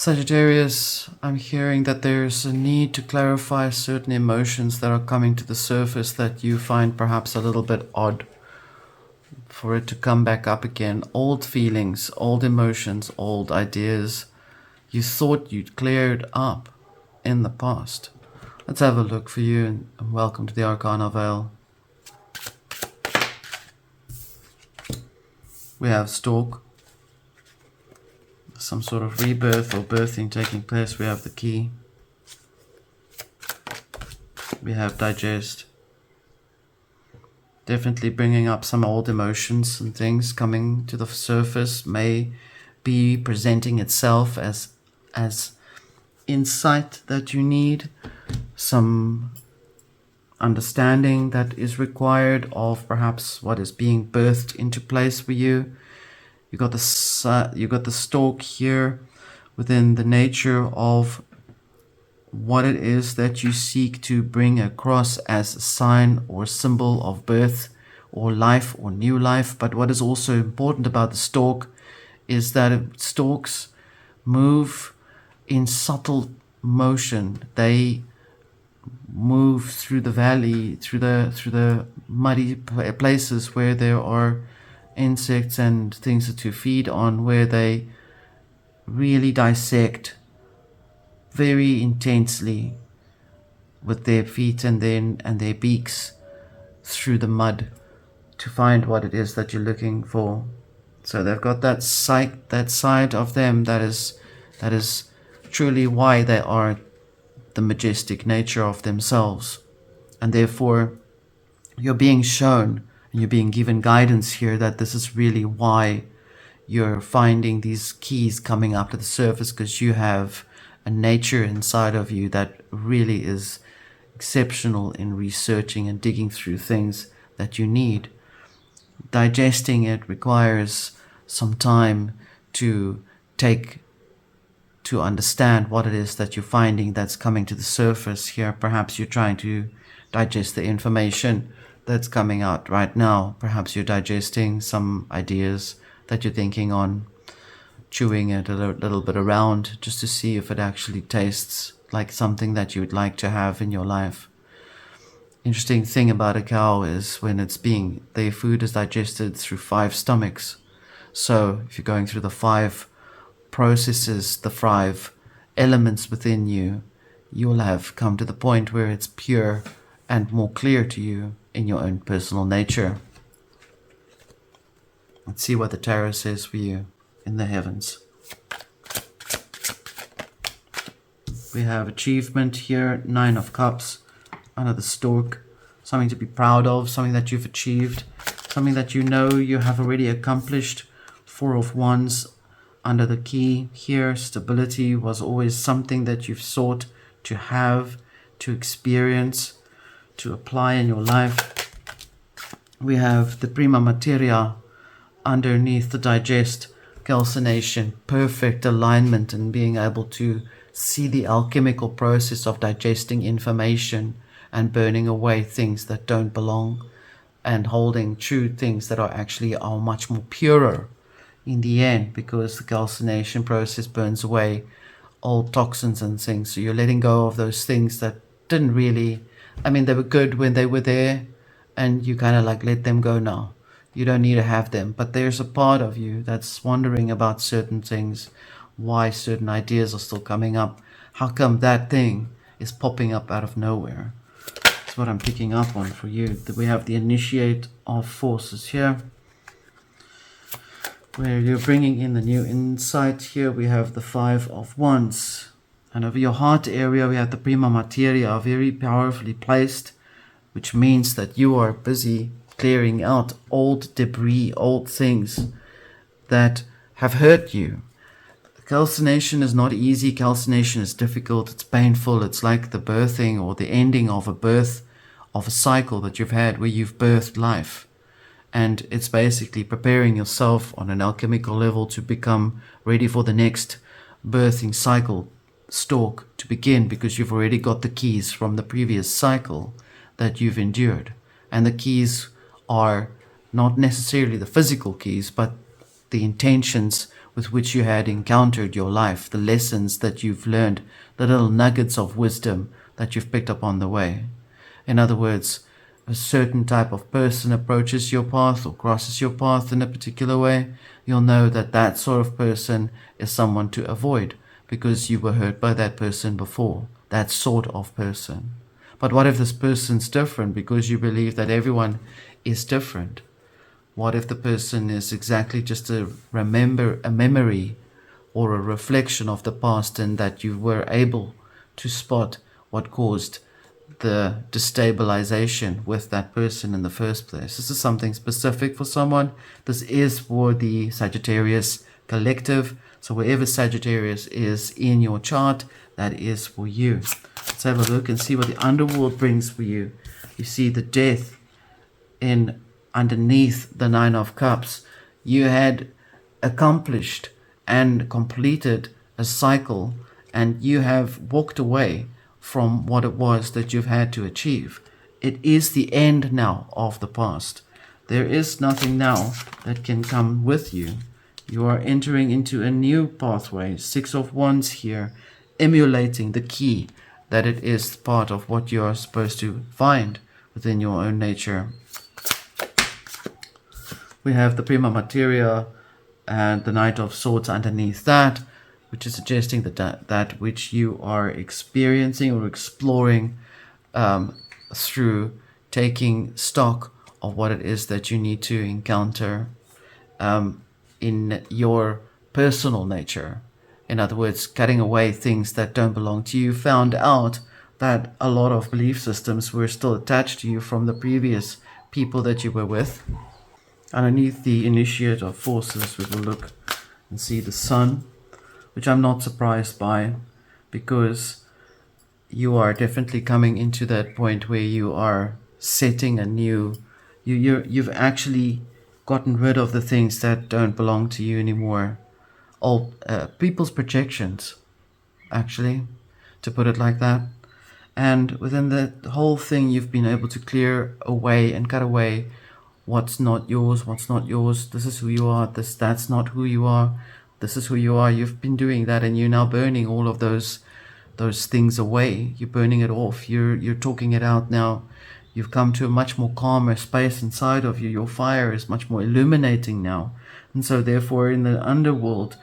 Sagittarius, I'm hearing that there's a need to clarify certain emotions that are coming to the surface that you find perhaps a little bit odd for it to come back up again. Old feelings, old emotions, old ideas you thought you'd cleared up in the past. Let's have a look for you, and welcome to the Arcana Veil. We have Stork. Some sort of rebirth or birthing taking place. We have the Key. We have Digest. Definitely bringing up some old emotions and things coming to the surface. May be presenting itself as insight that you need. Some understanding that is required of perhaps what is being birthed into place for you. You got the Stork here within the nature of what it is that you seek to bring across as a sign or symbol of birth or life or new life. But what is also important about the Stork is that storks move in subtle motion. They move through the valley, through the muddy places where there are insects and things to feed on, where they really dissect very intensely with their feet and their beaks through the mud to find what it is that you're looking for. So they've got that side of them that is truly why they are the majestic nature of themselves. And therefore you're being shown and you're being given guidance here that this is really why you're finding these keys coming up to the surface, because you have a nature inside of you that really is exceptional in researching and digging through things that you need. Digesting it requires some time to understand what it is that you're finding that's coming to the surface here. Perhaps you're trying to digest the information that's coming out right now. Perhaps you're digesting some ideas that you're thinking on, chewing it a little bit around just to see if it actually tastes like something that you would like to have in your life. Interesting thing about a cow is when their food is digested through 5 stomachs. So if you're going through the 5 processes, the 5 elements within you, you will have come to the point where it's pure and more clear to you in your own personal nature. Let's see what the tarot says for you in the heavens. We have achievement here, 9 of Cups under the Stork. Something to be proud of, something that you've achieved, something that you know you have already accomplished. 4 of Wands under the Key here. Stability was always something that you've sought to have, to experience, to apply in your life. We have the Prima Materia underneath the Digest, calcination, perfect alignment, and being able to see the alchemical process of digesting information and burning away things that don't belong and holding true things that are much more purer in the end, because the calcination process burns away old toxins and things. So you're letting go of those things that didn't really, they were good when they were there, and you kind of like let them go now. You don't need to have them, but there's a part of you that's wondering about certain things, why certain ideas are still coming up. How come that thing is popping up out of nowhere? That's what I'm picking up on for you. We have the Initiate of Forces here, where you're bringing in the new insight. Here we have the 5 of Wands, and over your heart area we have the Prima Materia, very powerfully placed, which means that you are busy clearing out old debris, old things that have hurt you. Calcination is not easy. Calcination is difficult. It's painful. It's like the birthing or the ending of a birth of a cycle that you've had where you've birthed life. And it's basically preparing yourself on an alchemical level to become ready for the next birthing cycle, Stork, to begin, because you've already got the keys from the previous cycle that you've endured. And the keys are not necessarily the physical keys, but the intentions with which you had encountered your life, the lessons that you've learned, the little nuggets of wisdom that you've picked up on the way. In other words, a certain type of person approaches your path or crosses your path in a particular way, you'll know that that sort of person is someone to avoid because you were hurt by that person before, that sort of person. But what if this person's different because you believe that everyone is different? What if the person is exactly just a memory or a reflection of the past, and that you were able to spot what caused the destabilization with that person in the first place? This is something specific for someone. This is for the Sagittarius collective. So wherever Sagittarius is in your chart, that is for you. Let's have a look and see what the underworld brings for you. You see the death in underneath the Nine of Cups. You had accomplished and completed a cycle, and you have walked away from what it was that you've had to achieve. It is the end now of the past. There is nothing now that can come with you. You are entering into a new pathway. Six of Wands here, emulating the key that it is part of what you are supposed to find within your own nature. We have the prima materia and the Knight of Swords underneath that, which is suggesting that which you are experiencing or exploring through taking stock of what it is that you need to encounter in your personal nature. In other words, cutting away things that don't belong to you. Found out that a lot of belief systems were still attached to you from the previous people that you were with. Underneath the initiate of forces, we will look and see the sun, which I'm not surprised by, because you are definitely coming into that point where you are setting a new, you've actually gotten rid of the things that don't belong to you anymore. All people's projections, actually, to put it like that. And within the whole thing, you've been able to clear away and cut away what's not yours, what's not yours. This is who you are. That's not who you are. This is who you are. You've been doing that, and you're now burning all of those things away. You're burning it off. You're talking it out now. You've come to a much more calmer space inside of you. Your fire is much more illuminating now. And so therefore in the underworld,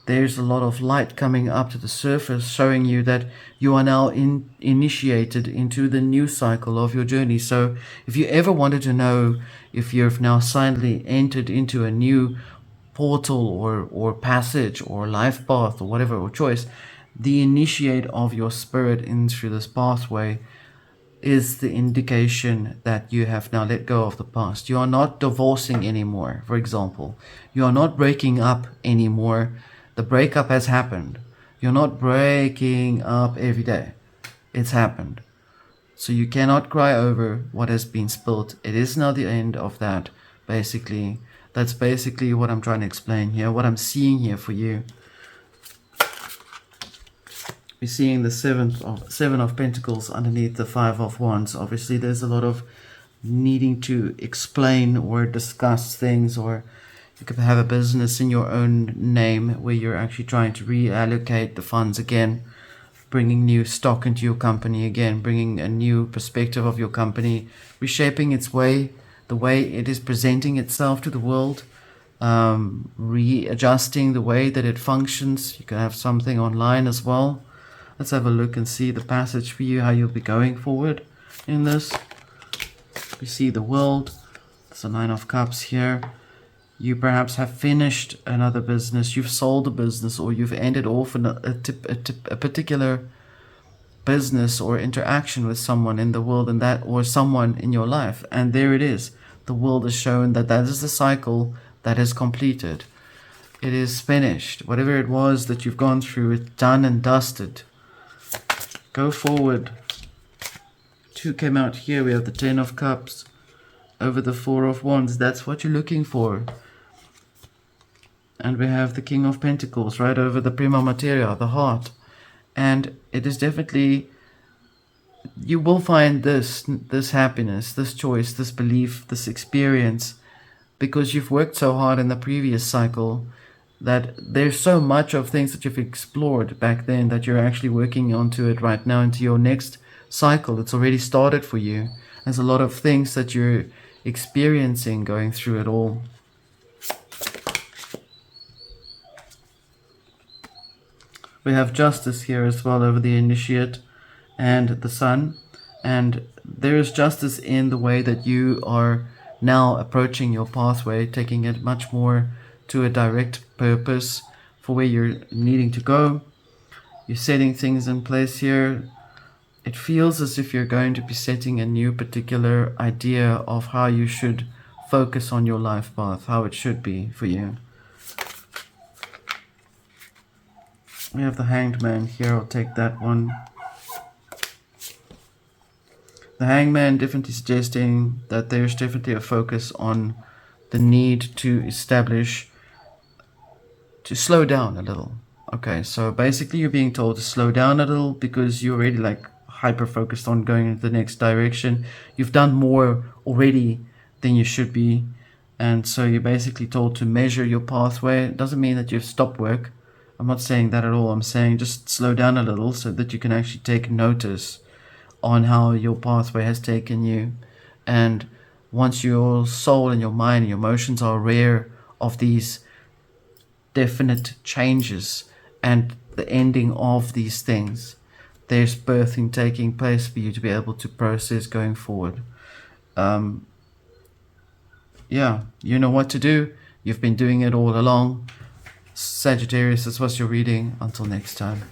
there's a lot of light coming up to the surface, showing you that you are now initiated into the new cycle of your journey. So if you ever wanted to know if you've now silently entered into a new portal or passage or life path or whatever, or choice, the initiate of your spirit into this pathway is the indication that you have now let go of the past. You are not divorcing anymore, for example. You are not breaking up anymore. The breakup has happened. You're not breaking up every day. It's happened. So you cannot cry over what has been spilled. It is now the end of that, basically. That's basically what I'm trying to explain here, what I'm seeing here for you. We're seeing the Seven of Pentacles underneath the Five of Wands. Obviously, there's a lot of needing to explain or discuss things, or you could have a business in your own name where you're actually trying to reallocate the funds again, bringing new stock into your company again, bringing a new perspective of your company, reshaping its way, the way it is presenting itself to the world, readjusting the way that it functions. You can have something online as well. Let's have a look and see the passage for you, how you'll be going forward in this. We see the world. There's a Nine of Cups here. You perhaps have finished another business, you've sold a business, or you've ended off a particular business or interaction with someone in the world, and that, or someone in your life. And there it is. The world has shown that that is the cycle that is completed. It is finished. Whatever it was that you've gone through, it's done and dusted. Go forward. Two came out here. We have the Ten of Cups over the Four of Wands. That's what you're looking for. And we have the King of Pentacles right over the prima materia, the heart. And it is definitely, you will find this happiness, this choice, this belief, this experience, because you've worked so hard in the previous cycle that there's so much of things that you've explored back then that you're actually working onto it right now into your next cycle. It's already started for you. There's a lot of things that you're experiencing going through it all. We have justice here as well over the initiate and the sun. And there is justice in the way that you are now approaching your pathway, taking it much more to a direct purpose for where you're needing to go. You're setting things in place here. It feels as if you're going to be setting a new particular idea of how you should focus on your life path, how it should be for you. We have the Hanged Man here. I'll take that one. The Hangman definitely suggesting that there's definitely a focus on the need to slow down a little. Okay, so basically you're being told to slow down a little because you're already like hyper focused on going into the next direction. You've done more already than you should be. And so you're basically told to measure your pathway. It doesn't mean that you've stopped work. I'm not saying that at all. I'm saying just slow down a little so that you can actually take notice on how your pathway has taken you. And once your soul and your mind and your emotions are aware of these definite changes and the ending of these things, there's birthing taking place for you to be able to process going forward. Yeah, you know what to do. You've been doing it all along. Sagittarius, this was your reading. Until next time.